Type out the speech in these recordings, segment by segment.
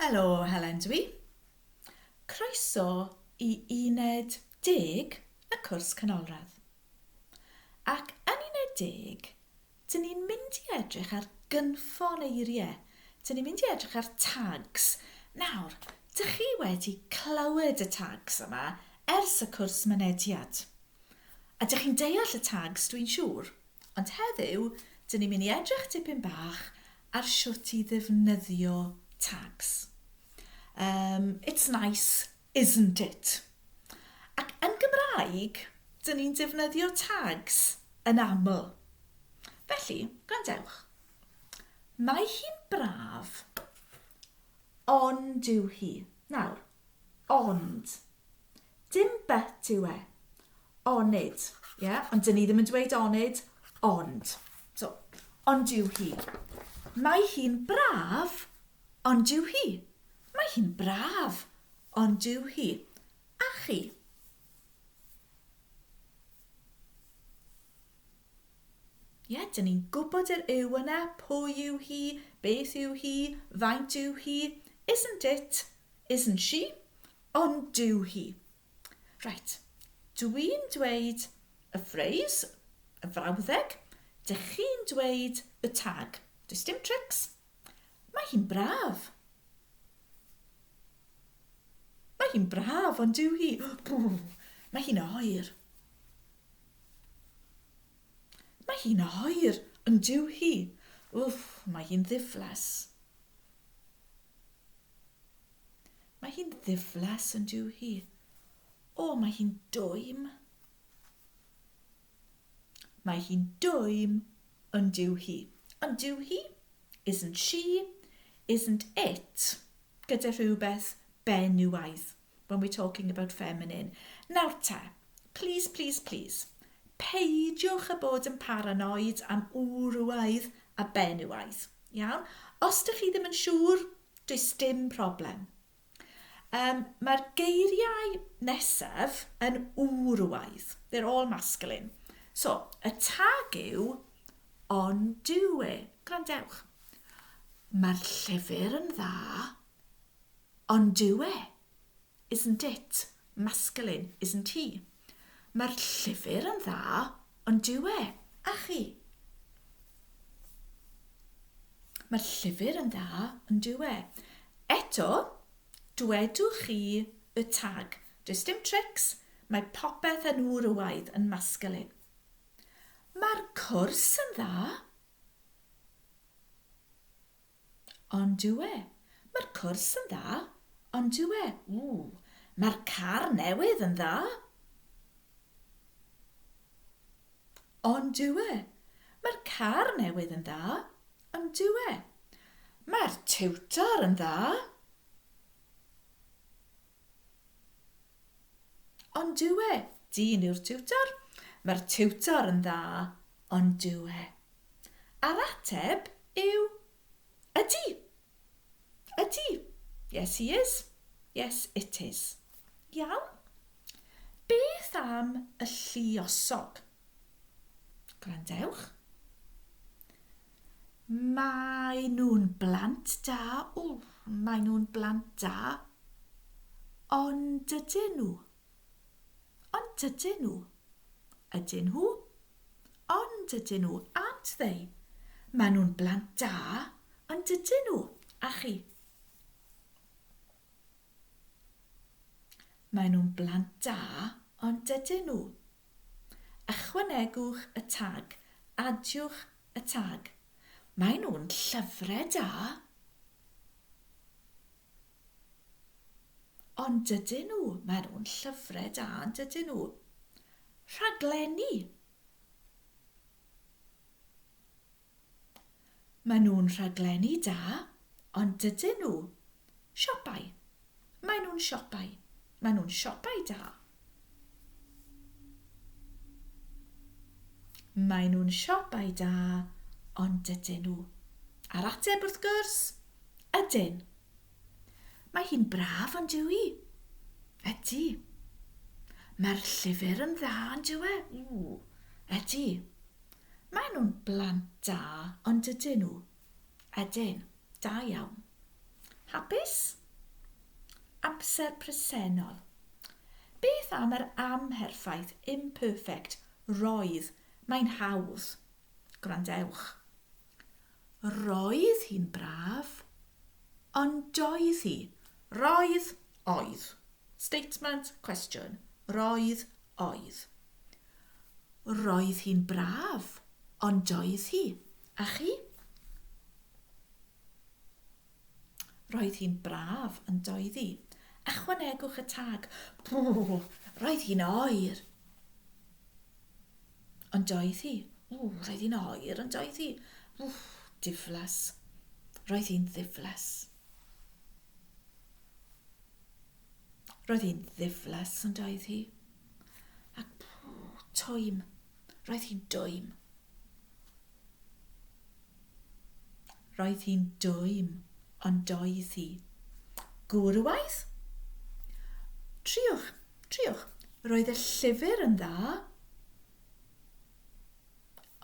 Helo, Helen dwi. Croeso i Uned 10 y cwrs Canolradd. Ac yn Uned 10, dyn ni'n mynd i edrych ar gynffon eiriau. Dyn ni'n mynd i edrych ar tags. Nawr, dych chi wedi clywed y tags yma ers y cwrs mynediad. A dych chi'n deall y tags, dwi'n siŵr. Ond heddiw, dyn ni'n mynd i edrych tipyn bach ar shwt i ddefnyddio tags. It's nice, isn't it? Ac yn Gymraeg, dyn ni'n defnyddio tags yn aml. Felly, gwrandewch. Mae hi'n braf, ond yw hi. Nawr, ond. Dim but yw e. Onid. Yeah? Ond dyn ni ddim yn dweud onid, ond. So, ond yw hi. Mae hi'n braf, ond yw hi. Mae hi'n braf, ond yw hi. A chi? Ie, dyn ni'n gwybod yr yw yna, pwy yw hi, beth yw hi, faint yw hi, isn't it, isn't she, ond yw hi. Right, dwi'n dweud y phrase, y frawddeg, dych chi'n dweud y tag. Does dim tricks. Mae hi'n braf. Mae hi'n braf, ond yw hi. Mae hi'n oer. Mae hi'n oer, ond yw hi. Mae hi'n ddiflas. Mae hi'n ddiflas, ond yw hi. Mae hi'n dwym. Mae hi'n dwym, ond yw hi. Ond yw hi? Isn't she? Isn't it? Gyda rhywbeth benywaidd when we're talking about feminine. Nawr te, please, please, please. Peidiwch a bod yn paranoid am wrwaidd a benywaidd. Iawn? Os ydych chi ddim yn siŵr, does dim problem. Mae'r geiriau nesaf yn wrwaidd. They're all masculine. So, y tag yw ond yw e. Gwrandewch. Mae'r llyfr yn dda, ond yw e. Isn't it? Masculine, isn't he? Mae'r llyfr yn dda, ond yw e. A chi? Mae'r llyfr yn dda, ond yw e. Eto, dwedwch chi y tag. Does dim tricks, mae popeth yn wrwaidd yn masculine. Mae'r cwrs yn dda, ond yw e. Mae'r cwrs yn dda, ond yw e. Mae'r car newydd yn dda, ond yw e. Mae'r car newydd yn dda, ond yw e. Mae'r tiwtor yn dda, ond yw e. Dyn yw'r tiwtor. Mae'r tiwtor yn dda, ond yw e. A'r ateb yw ydy. Ydy. Yes, he is. Yes, it is. Iawn? Beth am y lluosog? Gwrandewch. Mae nhw'n blant da. Mae nhw'n blant da. Ond ydyn nhw. Ond ydyn nhw. Ydyn nhw. Ond ydyn nhw. Aren't they? Mae nhw'n blant da. Ond ydyn nhw. A chi? Mae nhw'n blant da, ond ydyn nhw. Ychwanegwch y tag. Adiwch y tag. Mae nhw'n llyfrau da, ond ydyn nhw. Mae nhw'n llyfrau da, ond ydyn nhw. Rhaglenni. Mae nhw'n rhaglenni da, ond ydyn nhw. Siopau. Mae nhw'n siopau. Mae nhw'n siopau da. Mae nhw'n siopau da, ond ydyn nhw. A'r ateb wrth gwrs, ydyn. Mae hi'n braf, ond yw hi? Ydy. Mae'r llyfr yn dda, ond yw e? Ydy. Mae nhw'n blant da, ond ydyn nhw? Ydyn. Da iawn. Hapus? Amser presennol. Beth am yr amherffaith imperfect roedd, mae'n hawdd? Gwrandewch. Roedd hi'n braf, ond doedd hi. Roedd, oedd. Statement, question. Roedd, oedd. Roedd hi'n braf, ond doedd hi. A chi? Roedd hi'n braf, ond doedd hi. Ychwanegwch y tag. Roedd hi'n oer. Ond doedd hi. Roedd hi'n oer, ond doedd hi. Diflas. Roedd hi'n ddiflas. Roedd hi'n ddiflas, ond doedd hi. Ac twym. Roedd hi'n dwym. Roedd hi'n dwym, ond doedd hi. Gwrwaith? Triwch. Roedd y llyfr yn dda,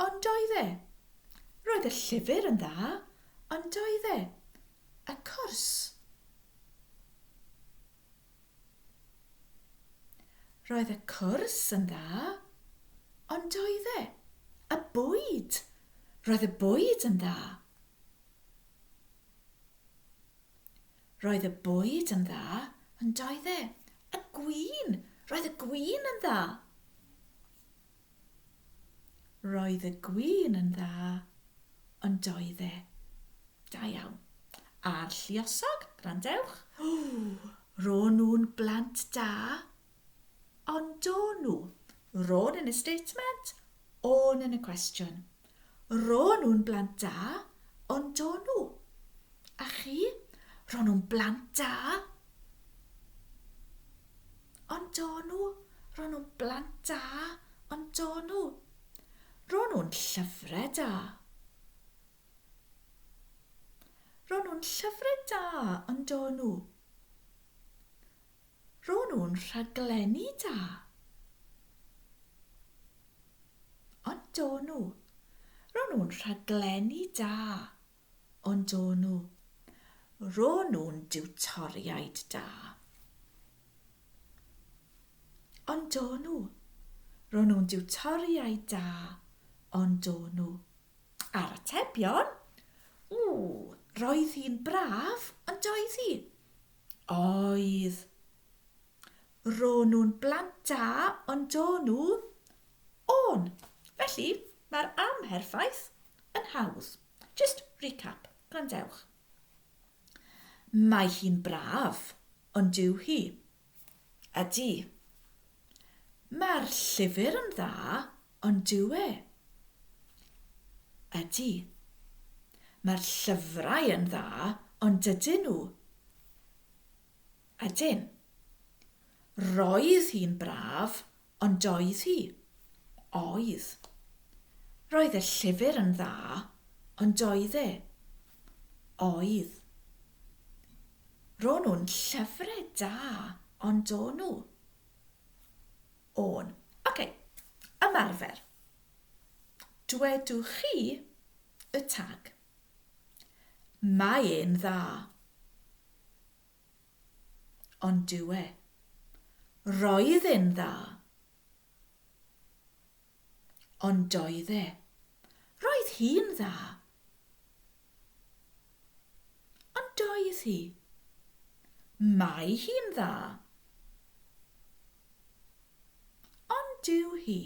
ond doedd e. Roedd y llyfr yn dda, ond doedd e. Y cwrs. Roedd y cwrs yn dda, ond doedd e. Y bwyd. Roedd y bwyd yn dda. Roedd y bwyd yn dda, ond doedd e. Y gwin. Roedd y gwin yn dda. Roedd y gwin yn dda, ond doedd e. Da iawn. A'r lluosog, grandewch. Ro nhw'n blant da, ond do nhw. Ro'n yn y statement, o'n yn y question. Ro nhw'n blant da, ond do nhw. A chi? Ro nhw'n blant da, ond do nhw. Ro nhw'n blant da, ond do nhw. Ro nhw'n llyfrau da. Ro nhw'n llyfrau da, ond do nhw. Ro nhw'n rhaglenni da, ond do nhw. Ro nhw'n rhaglenni da, ond do nhw. Ro nhw'n diwtoriaid da, ond do nhw. Ro nhw'n diwtoriaid da, ond do nhw. A'r atebion? Roedd hi'n braf, ond doedd hi. Oedd. Ro nhw'n blant da, ond do nhw. On. Felly, mae'r amherffaith yn hawdd. Just recap. Gwrandewch. Mae hi'n braf, ond dyw hi. Ydy. Mae'r llyfr yn dda, ond dyw e. Ydy. Mae'r llyfrau yn dda, ond dydyn nhw. Ydyn. Roedd hi'n braf, ond doedd hi. Oedd. Roedd y llyfr yn dda, ond doedd e. Oedd. Ro nhw'n llyfrau da, ond do nhw. On. Ymarfer. Dwedwch chi y tag. Mae e'n dda, ond dyw e. Roedd e'n dda, ond doedd e. Roedd hi'n dda, ond doedd hi. Mae hi'n dda, ond dyw hi.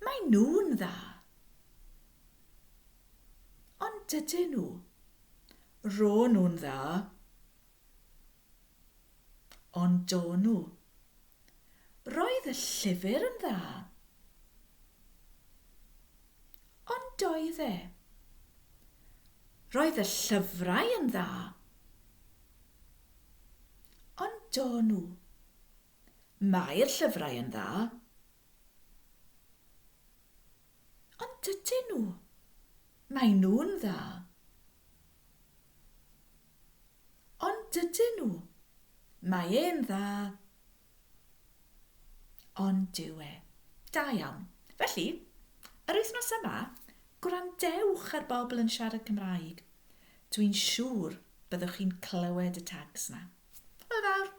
Mae nhw'n dda, ond dydyn nhw. Ro nhw'n dda, ond do nhw. Roedd y llyfr yn dda, ond doedd e. Roedd y llyfrau yn dda, ond do nhw. Mae'r llyfrau yn dda, ond dydyn nhw. Mae nhw'n dda, ond dydyn nhw. Mae e'n dda, ond dyw e. Da iawn. Felly, yr wythnos yma, gwrandewch ar bobl yn siarad Cymraeg. Dwi'n siŵr byddwch chi'n clywed y tags na. Hwyl fawr!